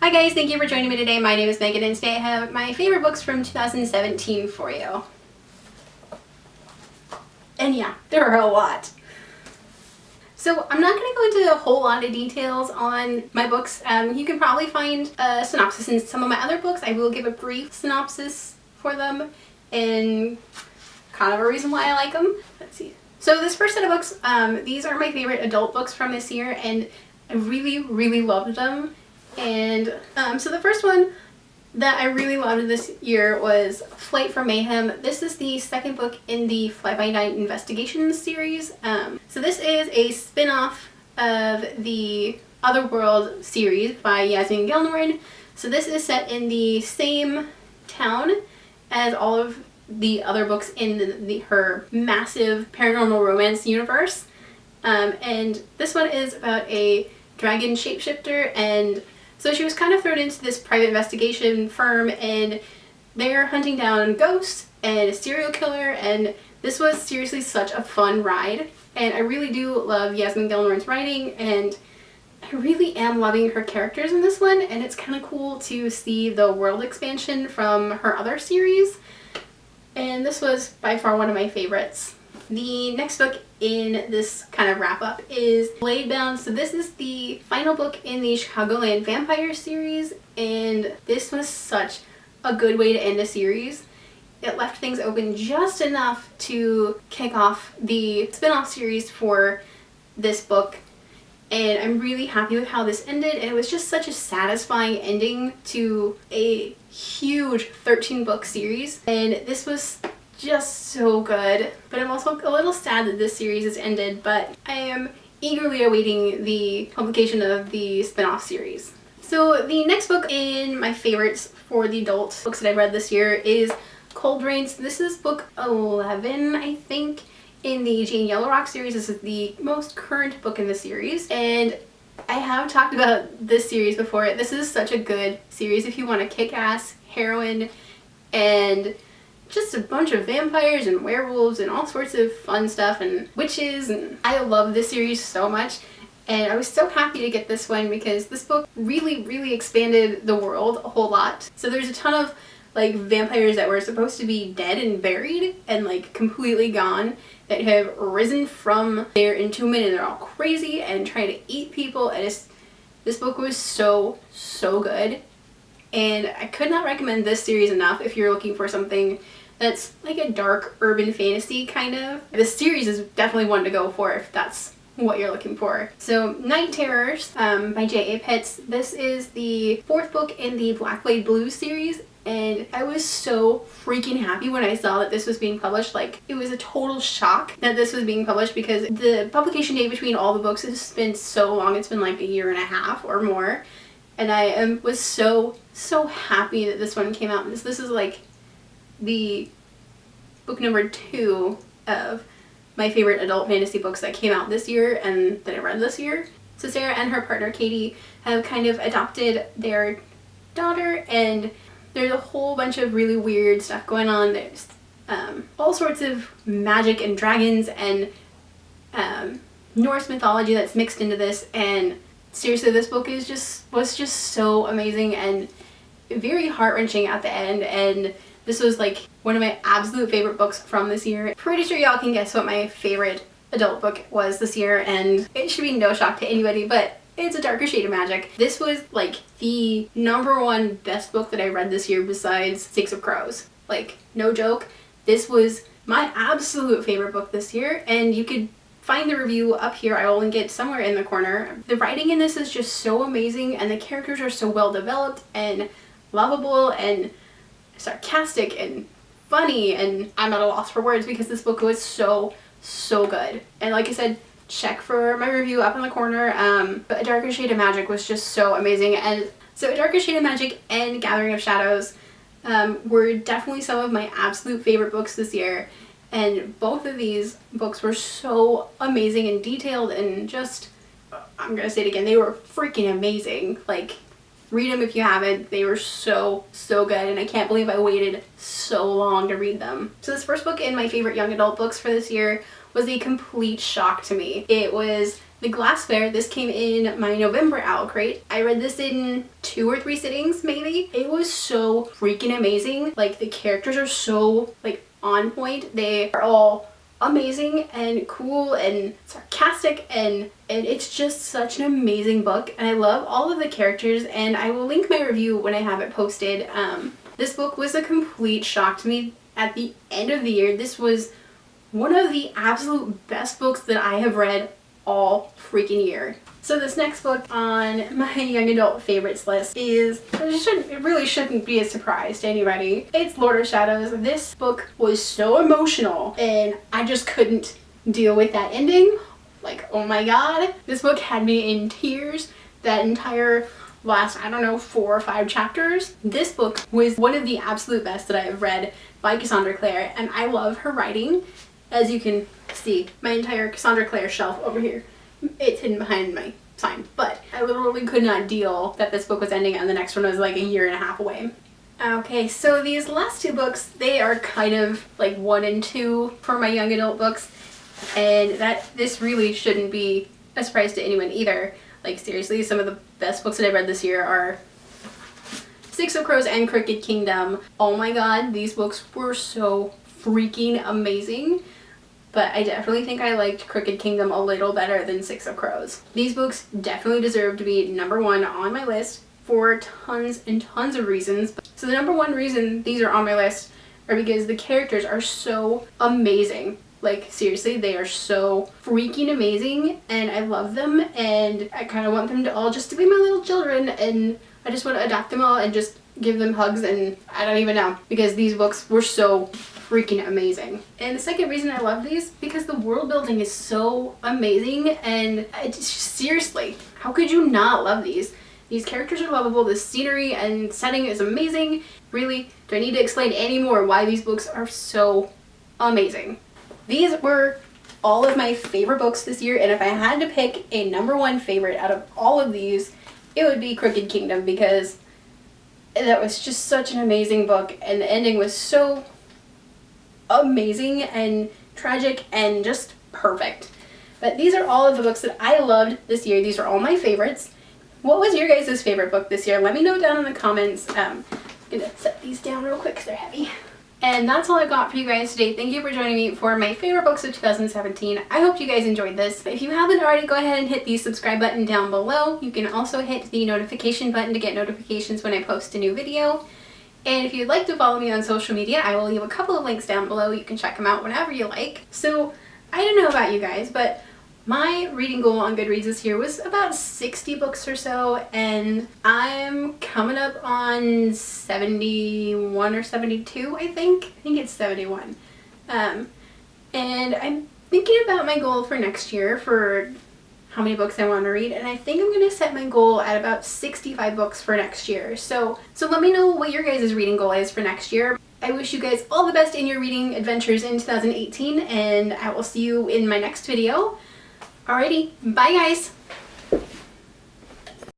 Hi guys, thank you for joining me today. My name is Megan and today I have my favorite books from 2017 for you. And yeah, there are a lot. So I'm not going to go into a whole lot of details on my books. You can probably find a synopsis in some of my other books. I will give a brief synopsis for them and kind of a reason why I like them. Let's see. So this first set of books, these are my favorite adult books from this year and I really loved them. And so the first one that I really loved this year was Flight from Mayhem. This is the second book in the Fly-By-Night Investigations series. So this is a spin-off of the Otherworld series by Yasmin Gilnoren. So this is set in the same town as all of the other books in her massive paranormal romance universe. And this one is about a dragon shapeshifter, and so she was kind of thrown into this private investigation firm and they're hunting down ghosts and a serial killer, and this was seriously such a fun ride. And I really do love Yasmin Gilnoren's writing and I really am loving her characters in this one, and it's kind of cool to see the world expansion from her other series. And this was by far one of my favorites. The next book in this kind of wrap up is Bladebound. So this is the final book in the Chicagoland Vampire series, and this was such a good way to end a series. It left things open just enough to kick off the spin-off series for this book, and I'm really happy with how this ended. And it was just such a satisfying ending to a huge 13-book series, and this was just so good. But I'm also a little sad that this series has ended, but I am eagerly awaiting the publication of the spin-off series. So the next book in my favorites for the adult books that I read this year is Cold Rains. This is book 11, I think, in the Jane Yellowrock series. This is the most current book in the series, and I have talked about this series before. This is such a good series if you want a kick-ass heroine and just a bunch of vampires and werewolves and all sorts of fun stuff and witches, and I love this series so much. And I was so happy to get this one because this book really expanded the world a whole lot. So there's a ton of like vampires that were supposed to be dead and buried and like completely gone that have risen from their entombment, and they're all crazy and trying to eat people. And this book was so good, and I could not recommend this series enough if you're looking for something that's like a dark urban fantasy kind of. This series is definitely one to go for if that's what you're looking for. So Night Terrors by J.A. Pitts. This is the fourth book in the Blackblade Blues series, and I was so freaking happy when I saw that this was being published. Like, it was a total shock that this was being published because the publication date between all the books has been so long. It's been like a year and a half or more, and I was so happy that this one came out. This is like the book number 2 of my favorite adult fantasy books that came out this year and that I read this year. So Sarah and her partner Katie have kind of adopted their daughter, and there's a whole bunch of really weird stuff going on. There's all sorts of magic and dragons and Norse mythology that's mixed into this, and seriously, this book was just so amazing and very heart-wrenching at the end. And this was like one of my absolute favorite books from this year. Pretty sure y'all can guess what my favorite adult book was this year, and it should be no shock to anybody, but it's A Darker Shade of Magic. This was like the #1 best book that I read this year besides Six of Crows. Like, no joke. This was my absolute favorite book this year, and you could find the review up here. I will link it somewhere in the corner. The writing in this is just so amazing, and the characters are so well developed and lovable and sarcastic and funny, and I'm at a loss for words because this book was so good. And like I said, check for my review up in the corner. But A Darker Shade of Magic was just so amazing. And so A Darker Shade of Magic and Gathering of Shadows were definitely some of my absolute favorite books this year, and both of these books were so amazing and detailed, and just, I'm gonna say it again, they were freaking amazing. Like, read them if you haven't. They were so good, and I can't believe I waited so long to read them. So this first book in my favorite young adult books for this year was a complete shock to me. It was The Glass Bear, this came in my November Owl Crate. I read this in 2 or 3 sittings maybe. It was so freaking amazing. Like the characters are so like on point. They are all amazing and cool and sarcastic, and it's just such an amazing book, and I love all of the characters, and I will link my review when I have it posted. This book was a complete shock to me at the end of the year. This was one of the absolute best books that I have read all freaking year. So this next book on my young adult favorites list is, it really shouldn't be a surprise to anybody. It's Lord of Shadows. This book was so emotional and I just couldn't deal with that ending. Like, oh my god. This book had me in tears that entire last, I don't know, 4 or 5 chapters. This book was one of the absolute best that I have read by Cassandra Clare, and I love her writing. As you can see, my entire Cassandra Clare shelf over here, it's hidden behind my sign, but I literally could not deal that this book was ending and the next one was like a year and a half away. Okay, so these last 2 books, they are kind of like 1 and 2 for my young adult books, and this really shouldn't be a surprise to anyone either. Like seriously, some of the best books that I read this year are Six of Crows and Crooked Kingdom. Oh my god, these books were so freaking amazing. But I definitely think I liked Crooked Kingdom a little better than Six of Crows. These books definitely deserve to be #1 on my list for tons and tons of reasons. So the #1 reason these are on my list are because the characters are so amazing. Like seriously, they are so freaking amazing and I love them, and I kind of want them to all just to be my little children, and I just want to adopt them all and just give them hugs, and I don't even know, because these books were so freaking amazing. And the second reason I love these, because the world building is so amazing, and seriously, how could you not love these? These characters are lovable, the scenery and setting is amazing. Really, do I need to explain any more why these books are so amazing? These were all of my favorite books this year, and if I had to pick a #1 favorite out of all of these, it would be Crooked Kingdom, because that was just such an amazing book, and the ending was so amazing and tragic and just perfect. But these are all of the books that I loved this year. These are all my favorites. What was your guys' favorite book this year? Let me know down in the comments. I'm gonna set these down real quick because they're heavy. And that's all I got for you guys today. Thank you for joining me for my favorite books of 2017. I hope you guys enjoyed this. If you haven't already, go ahead and hit the subscribe button down below. You can also hit the notification button to get notifications when I post a new video. And if you'd like to follow me on social media, I will leave a couple of links down below. You can check them out whenever you like. So I don't know about you guys, but my reading goal on Goodreads this year was about 60 books or so, and I'm coming up on 71 or 72, I think. I think it's 71. And I'm thinking about my goal for next year for how many books I want to read, and I think I'm going to set my goal at about 65 books for next year. So let me know what your guys' reading goal is for next year. I wish you guys all the best in your reading adventures in 2018, and I will see you in my next video. Alrighty, bye guys!